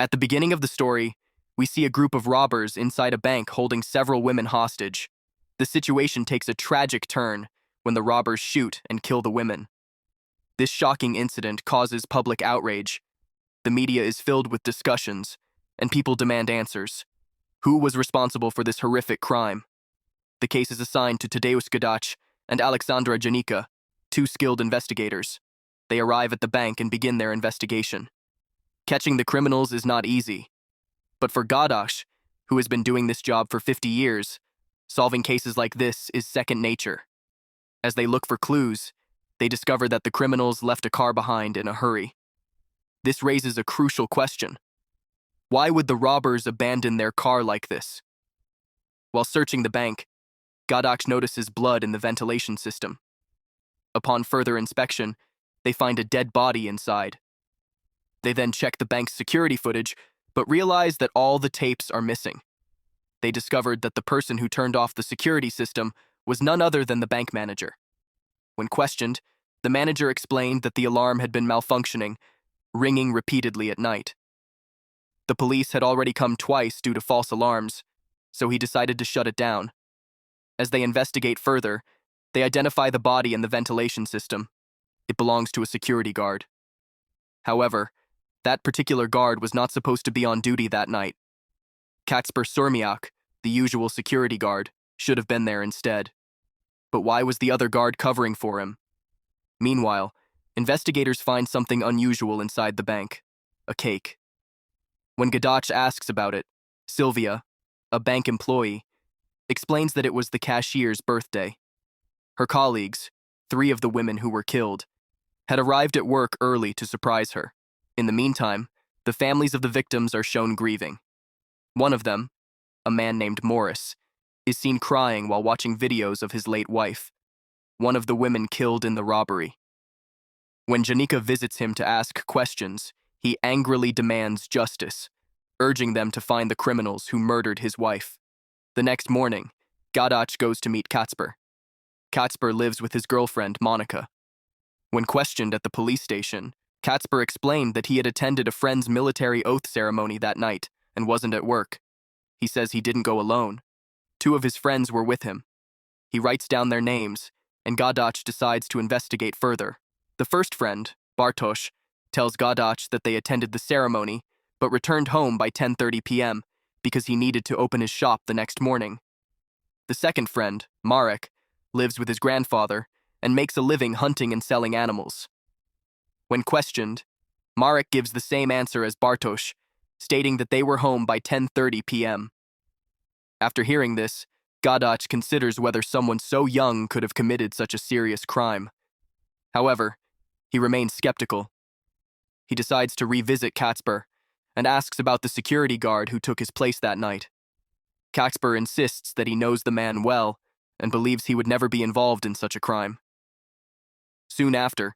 At the beginning of the story, we see a group of robbers inside a bank holding several women hostage. The situation takes a tragic turn when the robbers shoot and kill the women. This shocking incident causes public outrage. The media is filled with discussions, and people demand answers. Who was responsible for this horrific crime? The case is assigned to Tadeusz Gadach and Alexandra Janica, two skilled investigators. They arrive at the bank and begin their investigation. Catching the criminals is not easy. But for Gadach, who has been doing this job for 50 years, solving cases like this is second nature. As they look for clues, they discover that the criminals left a car behind in a hurry. This raises a crucial question. Why would the robbers abandon their car like this? While searching the bank, Gadach notices blood in the ventilation system. Upon further inspection, they find a dead body inside. They then check the bank's security footage, but realize that all the tapes are missing. They discovered that the person who turned off the security system was none other than the bank manager. When questioned, the manager explained that the alarm had been malfunctioning, ringing repeatedly at night. The police had already come twice due to false alarms, so he decided to shut it down. As they investigate further, they identify the body in the ventilation system. It belongs to a security guard. However, that particular guard was not supposed to be on duty that night. Kacper Surmiak, the usual security guard, should have been there instead. But why was the other guard covering for him? Meanwhile, investigators find something unusual inside the bank: a cake. When Gadach asks about it, Sylvia, a bank employee, explains that it was the cashier's birthday. Her colleagues, 3 of the women who were killed, had arrived at work early to surprise her. In the meantime, the families of the victims are shown grieving. One of them, a man named Morris, is seen crying while watching videos of his late wife, one of the women killed in the robbery. When Janica visits him to ask questions, he angrily demands justice, urging them to find the criminals who murdered his wife. The next morning, Gadach goes to meet Kacper. Kacper lives with his girlfriend, Monica. When questioned at the police station, Kacper explained that he had attended a friend's military oath ceremony that night and wasn't at work. He says he didn't go alone. 2 of his friends were with him. He writes down their names, and Gadach decides to investigate further. The first friend, Bartosz, tells Gadach that they attended the ceremony but returned home by 10:30 p.m. because he needed to open his shop the next morning. The second friend, Marek, lives with his grandfather and makes a living hunting and selling animals. When questioned, Marek gives the same answer as Bartosz, stating that they were home by 10:30 p.m. After hearing this, Gadach considers whether someone so young could have committed such a serious crime. However, he remains skeptical. He decides to revisit Kacper and asks about the security guard who took his place that night. Kacper insists that he knows the man well and believes he would never be involved in such a crime. Soon after,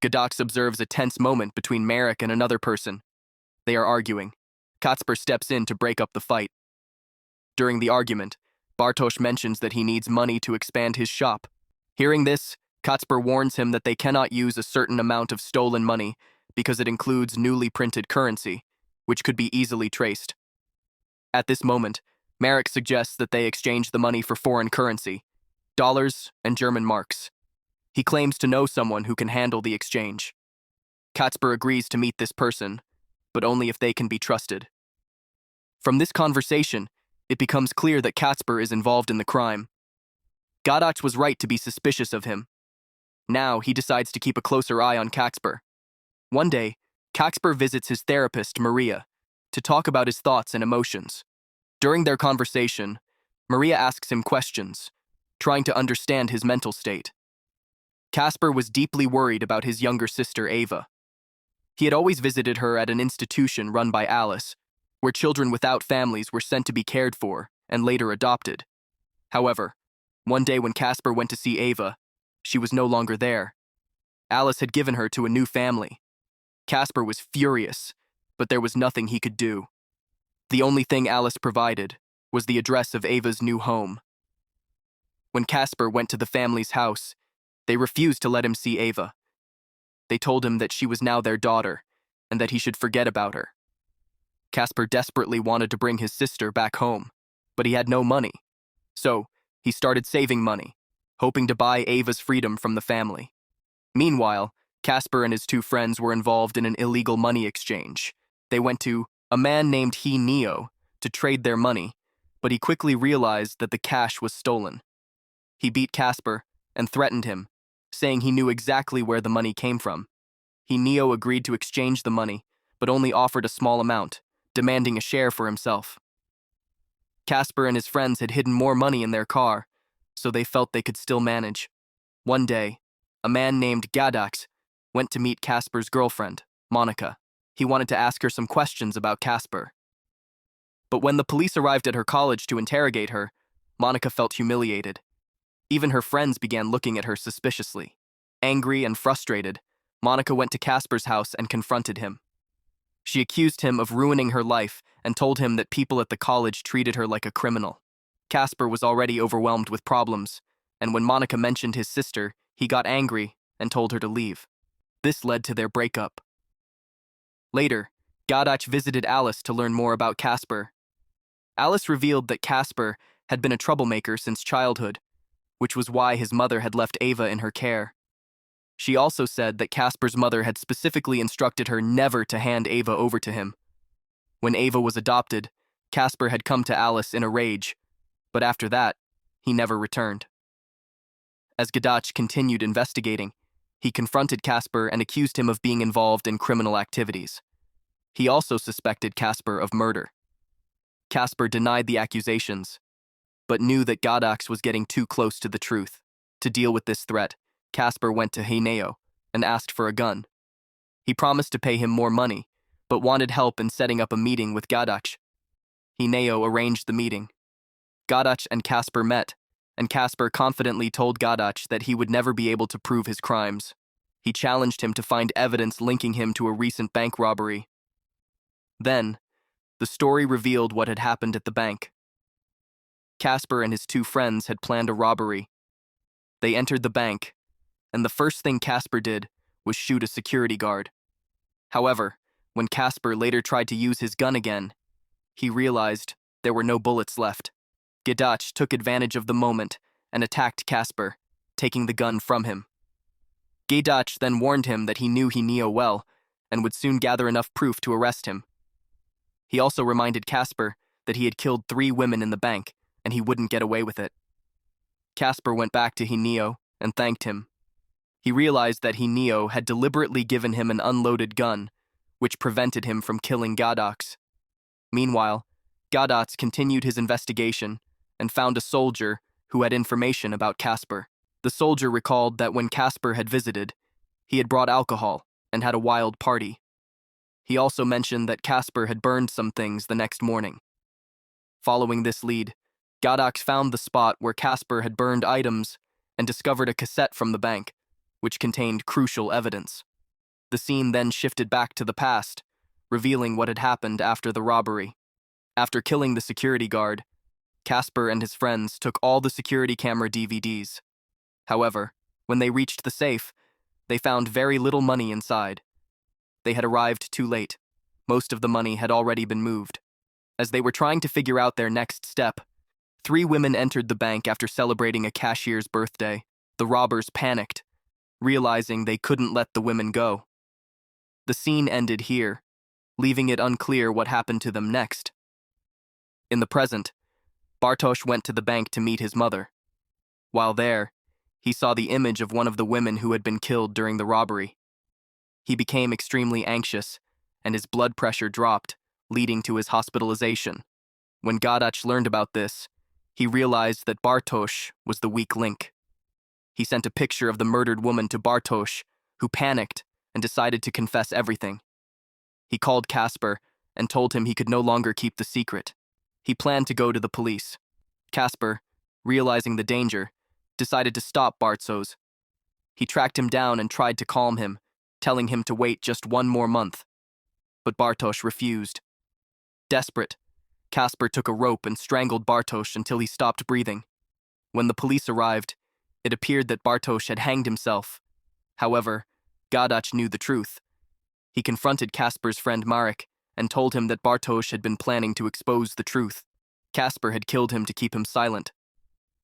Gadach observes a tense moment between Marek and another person. They are arguing. Kacper steps in to break up the fight. During the argument, Bartosz mentions that he needs money to expand his shop. Hearing this, Kacper warns him that they cannot use a certain amount of stolen money because it includes newly printed currency, which could be easily traced. At this moment, Marek suggests that they exchange the money for foreign currency, dollars and German marks. He claims to know someone who can handle the exchange. Kacper agrees to meet this person, but only if they can be trusted. From this conversation, it becomes clear that Kacper is involved in the crime. Gadach was right to be suspicious of him. Now he decides to keep a closer eye on Kacper. One day, Kacper visits his therapist, Maria, to talk about his thoughts and emotions. During their conversation, Maria asks him questions, trying to understand his mental state. Kacper was deeply worried about his younger sister, Ava. He had always visited her at an institution run by Alice, where children without families were sent to be cared for and later adopted. However, one day when Kacper went to see Ava, she was no longer there. Alice had given her to a new family. Kacper was furious, but there was nothing he could do. The only thing Alice provided was the address of Ava's new home. When Kacper went to the family's house, they refused to let him see Ava. They told him that she was now their daughter and that he should forget about her. Casper desperately wanted to bring his sister back home, but he had no money. So, he started saving money, hoping to buy Ava's freedom from the family. Meanwhile, Casper and his two friends were involved in an illegal money exchange. They went to a man named Neo to trade their money, but he quickly realized that the cash was stolen. He beat Casper and threatened him, saying he knew exactly where the money came from. Neo agreed to exchange the money, but only offered a small amount, demanding a share for himself. Casper and his friends had hidden more money in their car, so they felt they could still manage. One day, a man named Gadax went to meet Casper's girlfriend, Monica. He wanted to ask her some questions about Casper. But when the police arrived at her college to interrogate her, Monica felt humiliated. Even her friends began looking at her suspiciously. Angry and frustrated, Monica went to Casper's house and confronted him. She accused him of ruining her life and told him that people at the college treated her like a criminal. Casper was already overwhelmed with problems, and when Monica mentioned his sister, he got angry and told her to leave. This led to their breakup. Later, Gadac visited Alice to learn more about Casper. Alice revealed that Casper had been a troublemaker since childhood, which was why his mother had left Ava in her care. She also said that Casper's mother had specifically instructed her never to hand Ava over to him. When Ava was adopted, Casper had come to Alice in a rage, but after that, he never returned. As Gadac continued investigating, he confronted Casper and accused him of being involved in criminal activities. He also suspected Casper of murder. Casper denied the accusations, but knew that Gadac was getting too close to the truth. To deal with this threat, Casper went to Neo and asked for a gun. He promised to pay him more money, but wanted help in setting up a meeting with Gadac. Neo arranged the meeting. Gadac and Casper met, and Casper confidently told Gadac that he would never be able to prove his crimes. He challenged him to find evidence linking him to a recent bank robbery. Then, the story revealed what had happened at the bank. Casper and his two friends had planned a robbery. They entered the bank, and the first thing Casper did was shoot a security guard. However, when Casper later tried to use his gun again, he realized there were no bullets left. Gadac took advantage of the moment and attacked Casper, taking the gun from him. Gadac then warned him that he knew Neo well and would soon gather enough proof to arrest him. He also reminded Casper that he had killed 3 women in the bank and he wouldn't get away with it. Casper went back to Neo and thanked him. He realized that Neo had deliberately given him an unloaded gun, which prevented him from killing Gadac. Meanwhile, Gadac continued his investigation and found a soldier who had information about Casper. The soldier recalled that when Casper had visited, he had brought alcohol and had a wild party. He also mentioned that Casper had burned some things the next morning. Following this lead, Gadac found the spot where Casper had burned items and discovered a cassette from the bank, which contained crucial evidence. The scene then shifted back to the past, revealing what had happened after the robbery. After killing the security guard, Casper and his friends took all the security camera DVDs. However, when they reached the safe, they found very little money inside. They had arrived too late. Most of the money had already been moved. As they were trying to figure out their next step, 3 women entered the bank after celebrating a cashier's birthday. The robbers panicked, realizing they couldn't let the women go. The scene ended here, leaving it unclear what happened to them next. In the present, Bartosz went to the bank to meet his mother. While there, he saw the image of one of the women who had been killed during the robbery. He became extremely anxious, and his blood pressure dropped, leading to his hospitalization. When Gadac learned about this, he realized that Bartosz was the weak link. He sent a picture of the murdered woman to Bartosz, who panicked and decided to confess everything. He called Casper and told him he could no longer keep the secret. He planned to go to the police. Casper, realizing the danger, decided to stop Bartosz. He tracked him down and tried to calm him, telling him to wait just 1 more month. But Bartosz refused. Desperate, Casper took a rope and strangled Bartosz until he stopped breathing. When the police arrived, it appeared that Bartosz had hanged himself. However, Gadac knew the truth. He confronted Casper's friend Marek and told him that Bartosz had been planning to expose the truth. Casper had killed him to keep him silent.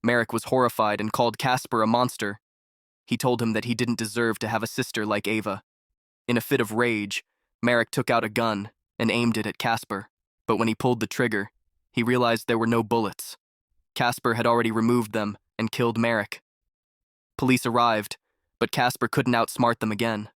Marek was horrified and called Casper a monster. He told him that he didn't deserve to have a sister like Ava. In a fit of rage, Marek took out a gun and aimed it at Casper. But when he pulled the trigger, he realized there were no bullets. Casper had already removed them and killed Marek. Police arrived, but Casper couldn't outsmart them again.